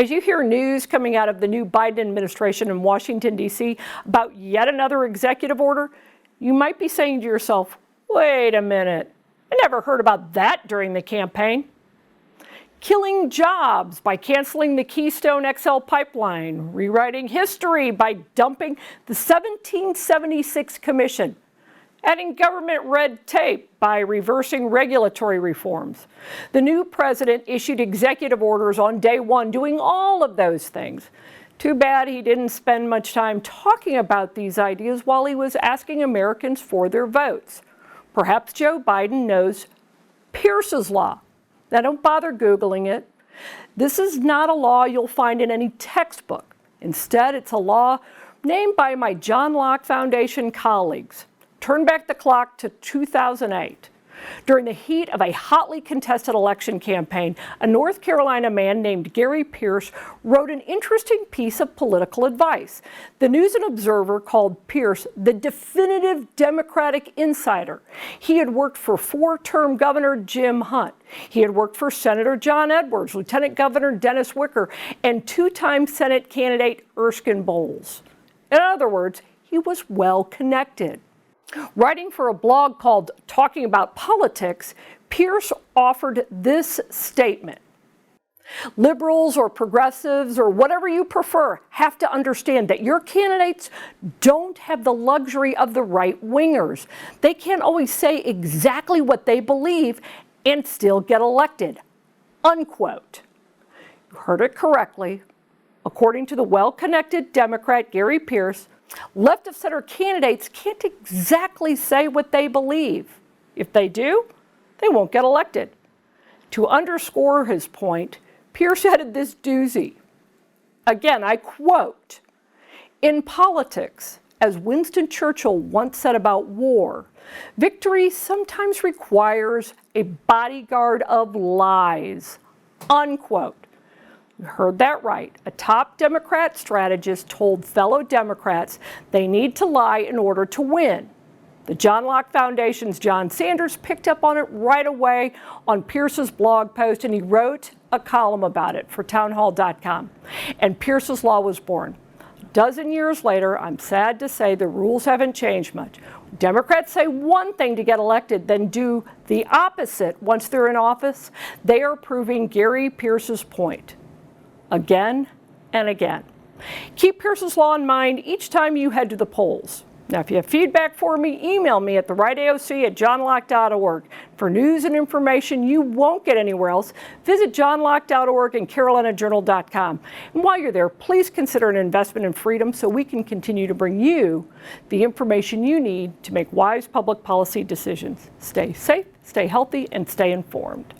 As you hear news coming out of the new Biden administration in Washington, D.C. about yet another executive order, you might be saying to yourself, wait a minute, I never heard about that during the campaign. Killing jobs by canceling the Keystone XL pipeline, rewriting history by dumping the 1776 Commission, adding government red tape by reversing regulatory reforms. The new president issued executive orders on day one doing all of those things. Too bad he didn't spend much time talking about these ideas while he was asking Americans for their votes. Perhaps Joe Biden knows Pearce's law. Now, don't bother Googling it. This is not a law you'll find in any textbook. Instead, it's a law named by my John Locke Foundation colleagues. Turn back the clock to 2008. During the heat of a hotly contested election campaign, a North Carolina man named Gary Pearce wrote an interesting piece of political advice. The News and Observer called Pearce the definitive Democratic insider. He had worked for four-term Governor Jim Hunt. He had worked for Senator John Edwards, Lieutenant Governor Dennis Wicker, and two-time Senate candidate Erskine Bowles. In other words, he was well connected. Writing for a blog called Talking About Politics, Pearce offered this statement. Liberals or progressives or whatever you prefer have to understand that your candidates don't have the luxury of the right-wingers. They can't always say exactly what they believe and still get elected. Unquote. You heard it correctly. According to the well-connected Democrat Gary Pearce, left-of-center candidates can't exactly say what they believe. If they do, they won't get elected. To underscore his point, Pearce added this doozy. Again, I quote, "In politics, as Winston Churchill once said about war, victory sometimes requires a bodyguard of lies." Unquote. You heard that right. A top Democrat strategist told fellow Democrats they need to lie in order to win. The John Locke Foundation's John Sanders picked up on it right away on Pearce's blog post, and he wrote a column about it for townhall.com. And Pearce's law was born. A dozen years later, I'm sad to say the rules haven't changed much. Democrats say one thing to get elected, then do the opposite once they're in office. They are proving Gary Pearce's point. Again and again. Keep Pearce's law in mind each time you head to the polls. Now, if you have feedback for me, email me at therightaoc@johnlocke.org. For news and information you won't get anywhere else, visit johnlocke.org and carolinajournal.com. And while you're there, please consider an investment in freedom so we can continue to bring you the information you need to make wise public policy decisions. Stay safe, stay healthy, and stay informed.